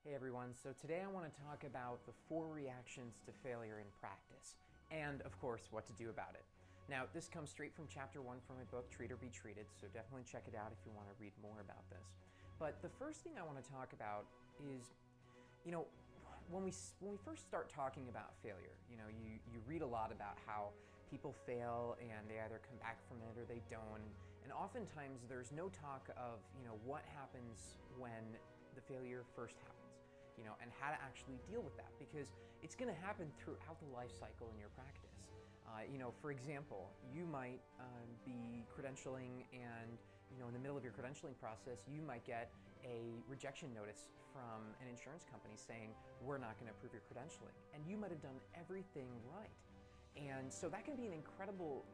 Hey everyone, so today I want to talk about the 4 reactions to failure in practice, and of course, what to do about it. Now, this comes straight from chapter 1 from my book, Treat or Be Treated, so definitely check it out if you want to read more about this. But the first thing I want to talk about is, when we first start talking about failure, you read a lot about how people fail and they either come back from it or they don't, and oftentimes there's no talk of, what happens when the failure first happens, and how to actually deal with that, because it's going to happen throughout the life cycle in your practice. For example, you might be credentialing and, in the middle of your credentialing process, you might get a rejection notice from an insurance company saying, we're not going to approve your credentialing. And you might have done everything right. And so that can be an incredible,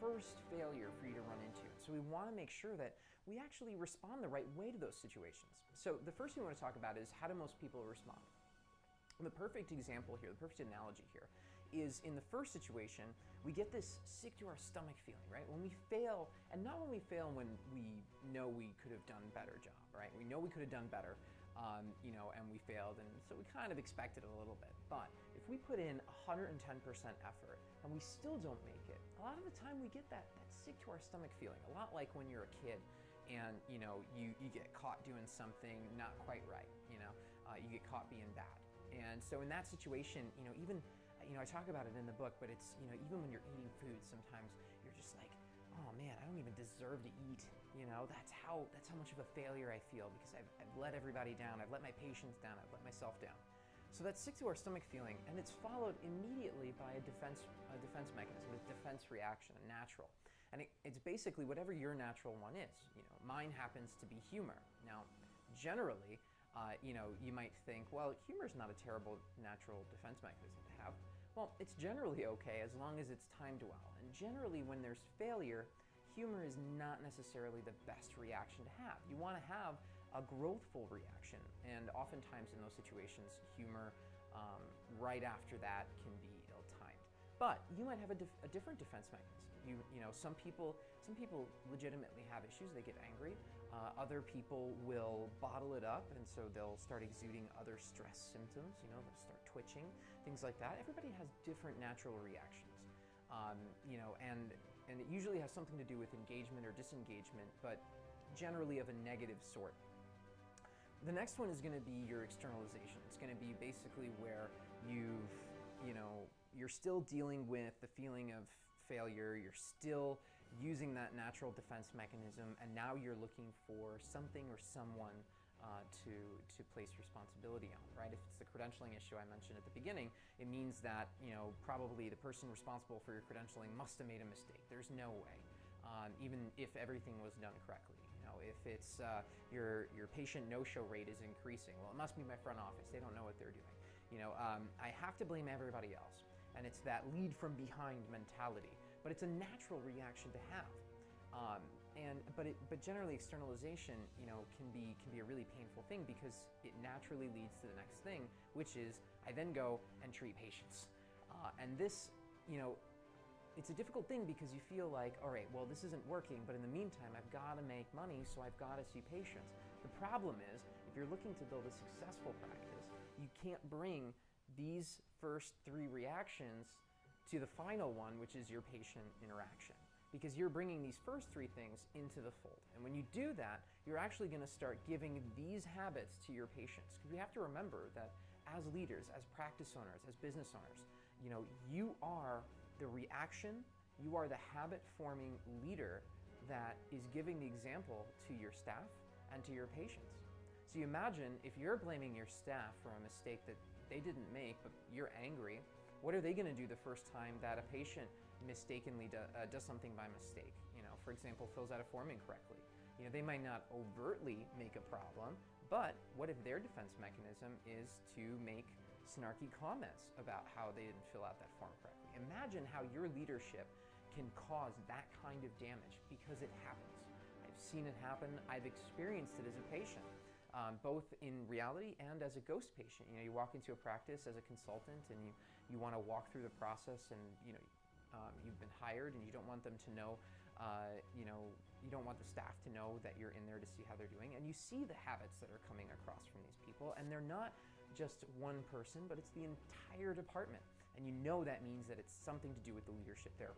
first failure for you to run into. So we want to make sure that we actually respond the right way to those situations. So the first thing we want to talk about is, how do most people respond? The perfect example here, the perfect analogy here, is in the first situation, we get this sick to our stomach feeling, right? When we fail, and not when we fail when we know we could have done a better job, right? We know we could have done better, and we failed, and so we kind of expected it a little bit. But if we put in 110% effort and we still don't make it, a lot of the time we get that sick to our stomach feeling, a lot like when you're a kid and you get caught doing something not quite right, you get caught being bad. And so in that situation, I talk about it in the book, but it's, even when you're eating food, sometimes you're just like, oh man, I don't even deserve to eat. That's how much of a failure I feel, because I've let everybody down. I've let my patients down. I've let myself down. So that's sick to our stomach feeling, and it's followed immediately by a defense mechanism, a defense reaction, a natural. And it's basically whatever your natural one is. Mine happens to be humor. Now, generally, you might think, well, humor is not a terrible natural defense mechanism to have. Well, it's generally okay as long as it's timed well. And generally, when there's failure, humor is not necessarily the best reaction to have. You want to have a growthful reaction, and oftentimes in those situations, humor right after that can be ill-timed. But you might have a different defense mechanism. Some people legitimately have issues. They get angry. Other people will bottle it up, and so they'll start exuding other stress symptoms. They'll start twitching, things like that. Everybody has different natural reactions. And it usually has something to do with engagement or disengagement, but generally of a negative sort. The next one is going to be your externalization. It's going to be basically where you're still dealing with the feeling of failure, you're still using that natural defense mechanism, and now you're looking for something or someone to place responsibility on, right? If it's the credentialing issue I mentioned at the beginning, it means that, probably the person responsible for your credentialing must have made a mistake. There's no way, even if everything was done correctly. If it's your patient no-show rate is increasing, well, it must be my front office. They don't know what they're doing. I have to blame everybody else. And it's that lead from behind mentality, but it's a natural reaction to have. But generally externalization, can be a really painful thing, because it naturally leads to the next thing, which is I then go and treat patients. And this, it's a difficult thing, because you feel like, all right, well, this isn't working, but in the meantime, I've got to make money, so I've got to see patients. The problem is, if you're looking to build a successful practice, you can't bring these first 3 reactions to the final one, which is your patient interaction, because you're bringing these first 3 things into the fold. And when you do that, you're actually going to start giving these habits to your patients. Because we have to remember that as leaders, as practice owners, as business owners, you are the reaction, you are the habit-forming leader that is giving the example to your staff and to your patients. So you imagine if you're blaming your staff for a mistake that they didn't make, but you're angry, what are they going to do the first time that a patient mistakenly does something by mistake? For example, fills out a form incorrectly. They might not overtly make a problem, but what if their defense mechanism is to make snarky comments about how they didn't fill out that form correctly? Imagine how your leadership can cause that kind of damage, because it happens. I've seen it happen. I've experienced it as a patient. Both in reality and as a ghost patient. You walk into a practice as a consultant, and you want to walk through the process, and you've been hired, and you don't want them to know You don't want the staff to know that you're in there to see how they're doing. And you see the habits that are coming across from these people, and they're not just one person, but it's the entire department. And you know that means that it's something to do with the leadership there.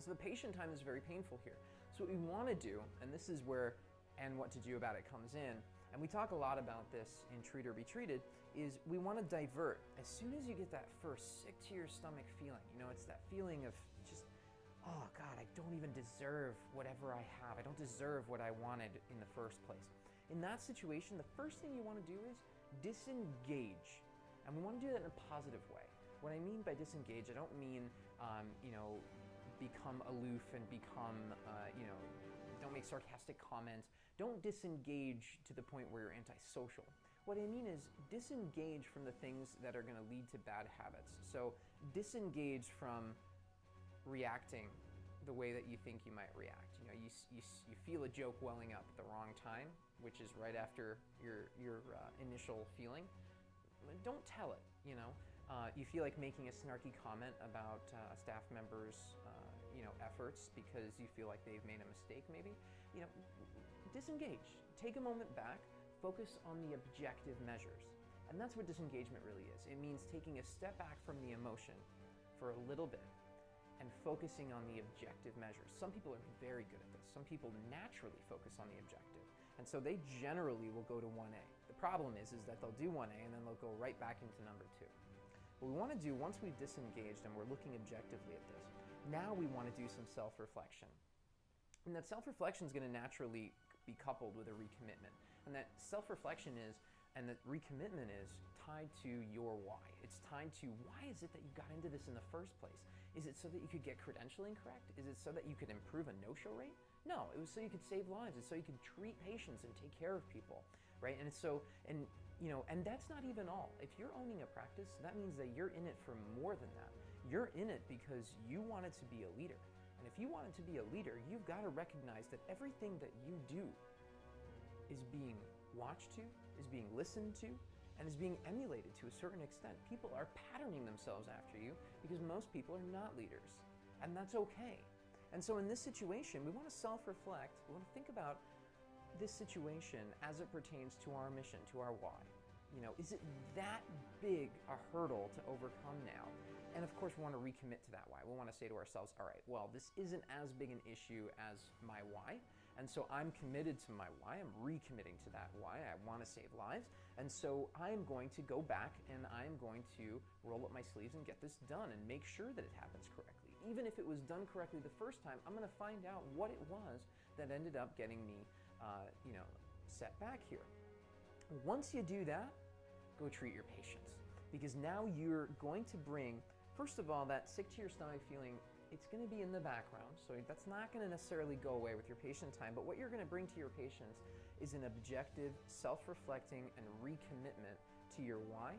So the patient time is very painful here. So what we want to do, and this is where and what to do about it comes in, and we talk a lot about this in Treat or Be Treated, is we want to divert. As soon as you get that first sick to your stomach feeling, it's that feeling of just, oh God, I don't even deserve whatever I have. I don't deserve what I wanted in the first place. In that situation, the first thing you want to do is disengage. And we want to do that in a positive way. What I mean by disengage, I don't mean, become aloof and become, don't make sarcastic comments. Don't disengage to the point where you're antisocial. What I mean is disengage from the things that are going to lead to bad habits. So disengage from reacting the way that you think you might react. You feel a joke welling up at the wrong time, which is right after your initial feeling. Don't tell it. You feel like making a snarky comment about a staff member's efforts because you feel like they've made a mistake maybe. Disengage. Take a moment back, focus on the objective measures. And that's what disengagement really is. It means taking a step back from the emotion for a little bit and focusing on the objective measures. Some people are very good at this. Some people naturally focus on the objective. And so they generally will go to 1A. The problem is that they'll do 1A and then they'll go right back into number 2. What we want to do once we've disengaged and we're looking objectively at this, now we want to do some self-reflection. And that self-reflection is going to naturally be coupled with a recommitment. And that self-reflection is, and that recommitment is tied to your why. It's tied to why is it that you got into this in the first place? Is it so that you could get credentialing correct? Is it so that you could improve a no-show rate? No, it was so you could save lives. It's so you could treat patients and take care of people, right? And so, and that's not even all. If you're owning a practice, that means that you're in it for more than that. You're in it because you wanted to be a leader. And if you wanted to be a leader, you've got to recognize that everything that you do is being watched to, is being listened to, and is being emulated to a certain extent. People are patterning themselves after you because most people are not leaders. And that's okay. And so in this situation, we want to self-reflect. We want to think about this situation as it pertains to our mission, to our why. Is it that big a hurdle to overcome now? And of course, we want to recommit to that why. We want to say to ourselves, all right, well, this isn't as big an issue as my why. And so I'm committed to my why. I'm recommitting to that why. I want to save lives. And so I'm going to go back and I'm going to roll up my sleeves and get this done and make sure that it happens correctly. Even if it was done correctly the first time, I'm going to find out what it was that ended up getting me, set back here. Once you do that, go treat your patients. Because now you're going to bring, first of all, that sick to your stomach feeling, it's going to be in the background, so that's not going to necessarily go away with your patient time, but what you're going to bring to your patients is an objective, self-reflecting, and recommitment to your why.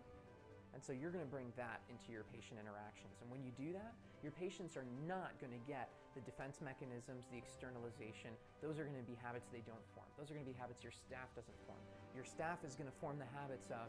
And so you're going to bring that into your patient interactions. And when you do that, your patients are not going to get the defense mechanisms, the externalization. Those are going to be habits they don't form. Those are going to be habits your staff doesn't form. Your staff is going to form the habits of,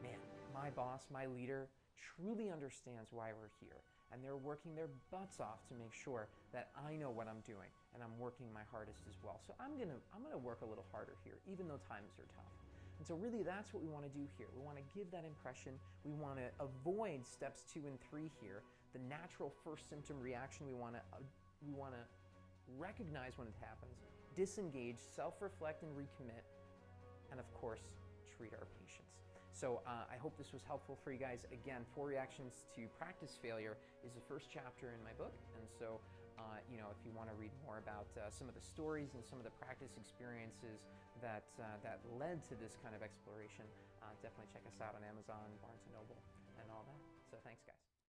man, my boss, my leader truly understands why we're here. And they're working their butts off to make sure that I know what I'm doing and I'm working my hardest as well. So I'm gonna work a little harder here, even though times are tough. And so really that's what we want to do here. We want to give that impression. We want to avoid steps 2 and 3 here. The natural first symptom reaction, we want to recognize when it happens, disengage, self-reflect and recommit, and of course, treat our patients. So I hope this was helpful for you guys. Again, 4 Reactions to Practice Failure is the first chapter in my book. And so, if you want to read more about some of the stories and some of the practice experiences that led to this kind of exploration, definitely check us out on Amazon, Barnes & Noble, and all that. So thanks, guys.